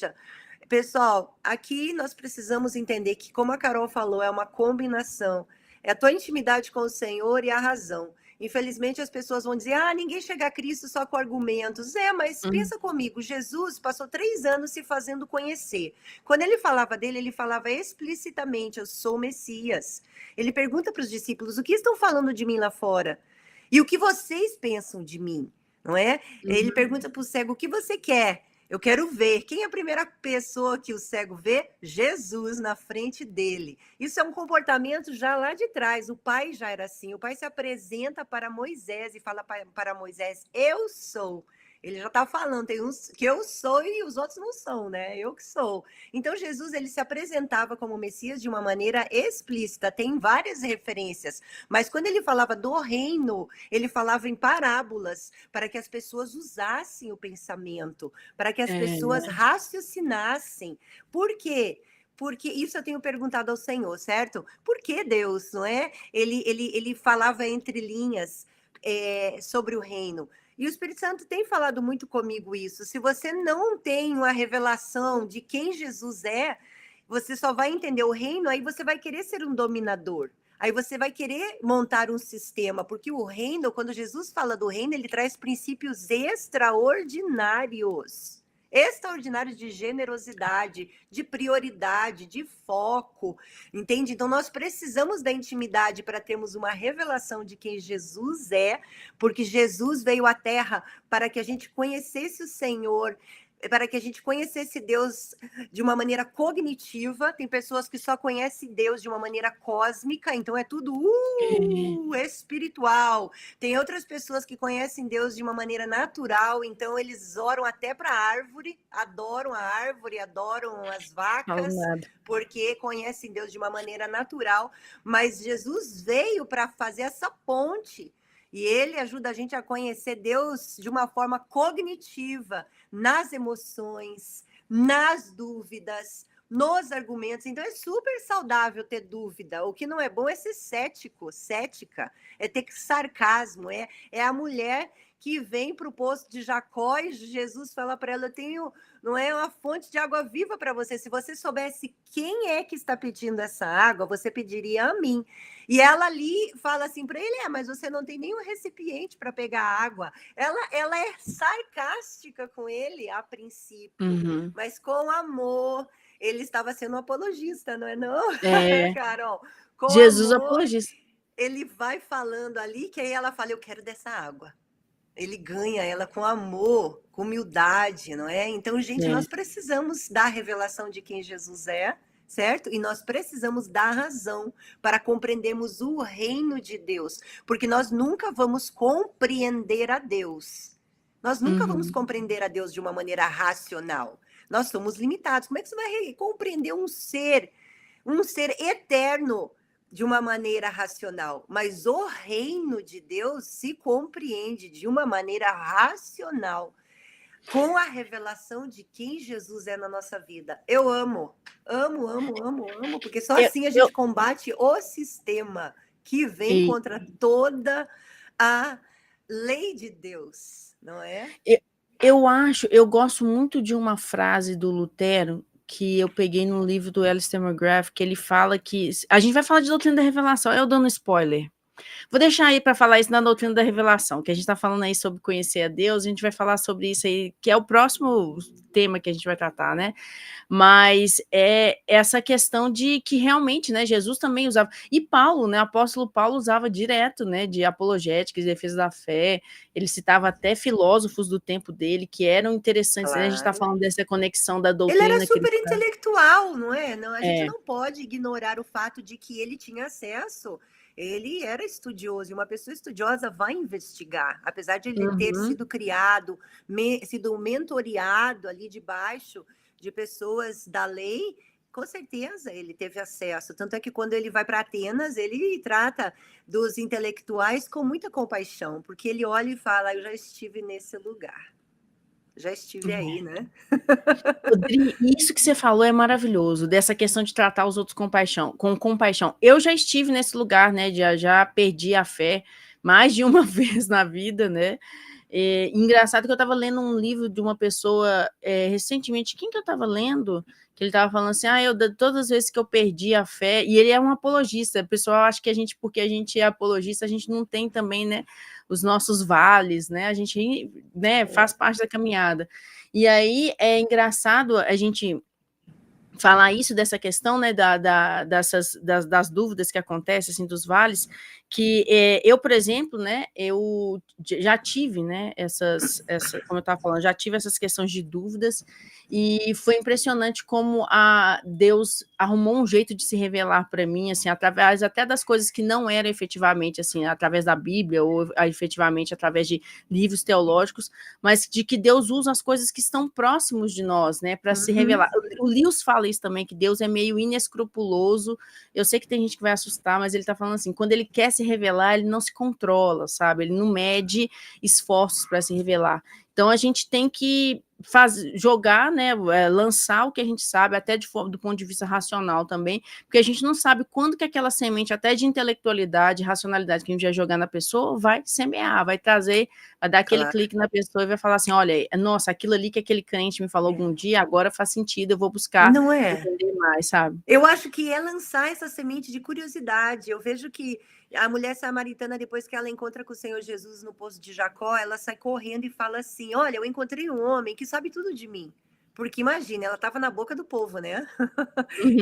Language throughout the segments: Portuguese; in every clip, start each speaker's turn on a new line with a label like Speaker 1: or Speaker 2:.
Speaker 1: Veja, pessoal, aqui nós precisamos entender que, como a Carol falou, é uma combinação. É a tua intimidade com o Senhor e a razão. Infelizmente, as pessoas vão dizer, ninguém chega a Cristo só com argumentos. Mas
Speaker 2: Uhum.
Speaker 1: pensa comigo, Jesus passou 3 anos se fazendo conhecer. Quando ele falava dele, ele falava explicitamente, eu sou o Messias. Ele pergunta para os discípulos, o que estão falando de mim lá fora? E o que vocês pensam de mim? Não é? Ele pergunta para o cego, o que você quer? Eu quero ver. Quem é a primeira pessoa que o cego vê? Jesus na frente dele. Isso é um comportamento já lá de trás. O pai já era assim. O pai se apresenta para Moisés e fala para Moisés, eu sou. Ele já está falando, tem uns que eu sou e os outros não são, né? Eu que sou. Então, Jesus, ele se apresentava como Messias de uma maneira explícita. Tem várias referências. Mas quando ele falava do reino, ele falava em parábolas, para que as pessoas usassem o pensamento, para que as pessoas raciocinassem. Por quê? Porque isso eu tenho perguntado ao Senhor, certo? Por que Deus, não é? Ele falava entre linhas sobre o reino. E o Espírito Santo tem falado muito comigo isso. Se você não tem uma revelação de quem Jesus é, você só vai entender o reino, aí você vai querer ser um dominador. Aí você vai querer montar um sistema, porque o reino, quando Jesus fala do reino, ele traz princípios extraordinários. Extraordinários de generosidade, de prioridade, de foco, entende? Então nós precisamos da intimidade para termos uma revelação de quem Jesus é, porque Jesus veio à Terra para que a gente conhecesse o Senhor, para que a gente conhecesse Deus de uma maneira cognitiva. Tem pessoas que só conhecem Deus de uma maneira cósmica, então é tudo espiritual. Tem outras pessoas que conhecem Deus de uma maneira natural, então eles oram até para a árvore, adoram as vacas, porque conhecem Deus de uma maneira natural, mas Jesus veio para fazer essa ponte. E ele ajuda a gente a conhecer Deus de uma forma cognitiva, nas emoções, nas dúvidas, nos argumentos. Então é super saudável ter dúvida. O que não é bom é ser cética, é ter sarcasmo, é a mulher que vem para o poço de Jacó e Jesus fala para ela, eu tenho, não é, uma fonte de água viva para você. Se você soubesse quem é que está pedindo essa água, você pediria a mim. E ela ali fala assim para ele, mas você não tem nenhum recipiente para pegar água. Ela é sarcástica com ele a princípio, mas com amor. Ele estava sendo um apologista, não é não, Carol? Com
Speaker 2: Jesus
Speaker 1: amor,
Speaker 2: apologista.
Speaker 1: ele vai falando ali, que aí ela fala, eu quero dessa água. Ele ganha ela com amor, com humildade, não é? Então, gente, nós precisamos da revelação de quem Jesus é, certo? E nós precisamos da razão para compreendermos o reino de Deus, porque nós nunca vamos compreender a Deus. Nós nunca vamos compreender a Deus de uma maneira racional. Nós somos limitados. Como é que você vai compreender um ser eterno de uma maneira racional? Mas o reino de Deus se compreende de uma maneira racional, com a revelação de quem Jesus é na nossa vida. Eu amo, porque só assim a gente combate o sistema que vem contra toda a lei de Deus, não é?
Speaker 2: Eu gosto muito de uma frase do Lutero, que eu peguei no livro do Alistair McGrath, que ele fala que... A gente vai falar de doutrina da revelação, eu dando spoiler. Vou deixar aí para falar isso na doutrina da revelação, que a gente está falando aí sobre conhecer a Deus, a gente vai falar sobre isso aí, que é o próximo tema que a gente vai tratar, né? Mas é essa questão de que realmente, né, Jesus também usava, e Paulo, né, o apóstolo Paulo usava direto, né, de apologética, de defesa da fé, ele citava até filósofos do tempo dele, que eram interessantes,
Speaker 1: Claro.
Speaker 2: né, a gente está falando dessa conexão da doutrina.
Speaker 1: Ele era super intelectual, não é? Não, a gente não pode ignorar o fato de que ele tinha acesso. Ele era estudioso, e uma pessoa estudiosa vai investigar. Apesar de ele ter sido criado, sido mentoreado ali debaixo de pessoas da lei, com certeza ele teve acesso. Tanto é que quando ele vai para Atenas, ele trata dos intelectuais com muita compaixão, porque ele olha e fala, eu já estive nesse lugar. Já estive aí, né?
Speaker 2: Rodrigo, isso que você falou é maravilhoso, dessa questão de tratar os outros com compaixão. Eu já estive nesse lugar, né? Já perdi a fé mais de uma vez na vida, né? Engraçado que eu estava lendo um livro de uma pessoa recentemente, quem que eu estava lendo? Que ele estava falando assim, todas as vezes que eu perdi a fé, e ele é um apologista, o pessoal acha que porque a gente é apologista, a gente não tem também, né, os nossos vales, né, a gente, né, faz parte da caminhada. E aí é engraçado a gente falar isso, dessa questão, né, das dúvidas que acontecem, assim, dos vales, que eu, por exemplo, né, eu já tive, né, como eu estava falando, já tive essas questões de dúvidas, e foi impressionante como Deus arrumou um jeito de se revelar para mim, assim, através até das coisas que não eram efetivamente, assim, através da Bíblia, ou efetivamente através de livros teológicos, mas de que Deus usa as coisas que estão próximos de nós, né, para se revelar. O Lewis fala isso também, que Deus é meio inescrupuloso. Eu sei que tem gente que vai assustar, mas ele está falando assim, quando ele quer se revelar, ele não se controla, sabe? Ele não mede esforços para se revelar. Então a gente tem que jogar, né, lançar o que a gente sabe, até do ponto de vista racional também, porque a gente não sabe quando que aquela semente, até de intelectualidade, racionalidade que a gente vai jogar na pessoa, vai semear, vai trazer, vai dar aquele clique na pessoa e vai falar assim, olha, nossa, aquilo ali que aquele crente me falou algum dia, agora faz sentido, eu vou buscar entender mais, sabe?
Speaker 1: Eu acho que é lançar essa semente de curiosidade. Eu vejo que a mulher samaritana, depois que ela encontra com o Senhor Jesus no poço de Jacó, ela sai correndo e fala assim, olha, eu encontrei um homem que sabe tudo de mim. Porque imagina, ela estava na boca do povo, né?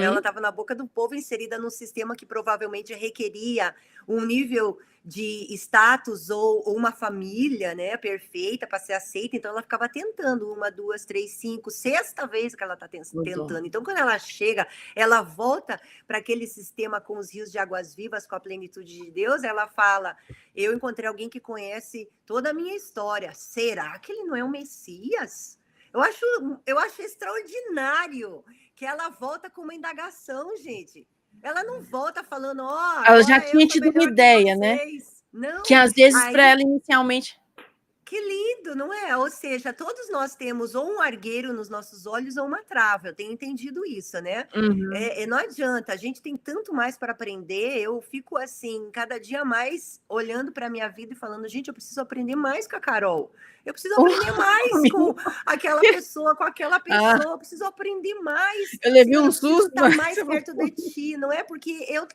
Speaker 1: Ela estava na boca do povo, inserida num sistema que provavelmente requeria um nível de status ou uma família, né, perfeita para ser aceita. Então ela ficava tentando 1, 2, 3, 5, sexta vez que ela está tentando. Então quando ela chega, ela volta para aquele sistema com os rios de águas vivas, com a plenitude de Deus. Ela fala: eu encontrei alguém que conhece toda a minha história. Será que ele não é o Messias? Eu acho extraordinário que ela volta com uma indagação, gente. Ela não volta falando,
Speaker 2: ela já
Speaker 1: agora eu
Speaker 2: tinha
Speaker 1: sou
Speaker 2: tido uma
Speaker 1: melhor que
Speaker 2: ideia, né?
Speaker 1: vocês. Não,
Speaker 2: que às vezes para ela inicialmente...
Speaker 1: Que lindo, não é? Ou seja, todos nós temos ou um argueiro nos nossos olhos ou uma trava. Eu tenho entendido isso, né? Não adianta, a gente tem tanto mais para aprender. Eu fico assim, cada dia mais olhando para a minha vida e falando, gente, eu preciso aprender mais com a Carol. Eu preciso aprender mais com aquela pessoa, eu preciso aprender mais.
Speaker 2: Eu levei
Speaker 1: Senhor,
Speaker 2: um
Speaker 1: eu preciso
Speaker 2: susto,
Speaker 1: estar mais perto de ti, não é? Porque eu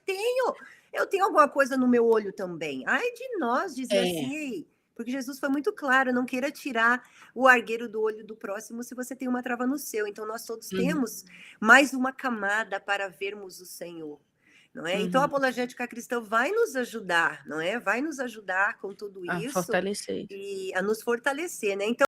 Speaker 1: tenho alguma coisa no meu olho também. Ai de nós dizer assim, ei. Porque Jesus foi muito claro, não queira tirar o argueiro do olho do próximo se você tem uma trava no seu. Então, nós todos temos mais uma camada para vermos o Senhor. Não é? Então, a apologética cristã vai nos ajudar, não é? Vai nos ajudar com tudo isso.
Speaker 2: Fortalecer.
Speaker 1: E a nos fortalecer, né? Então,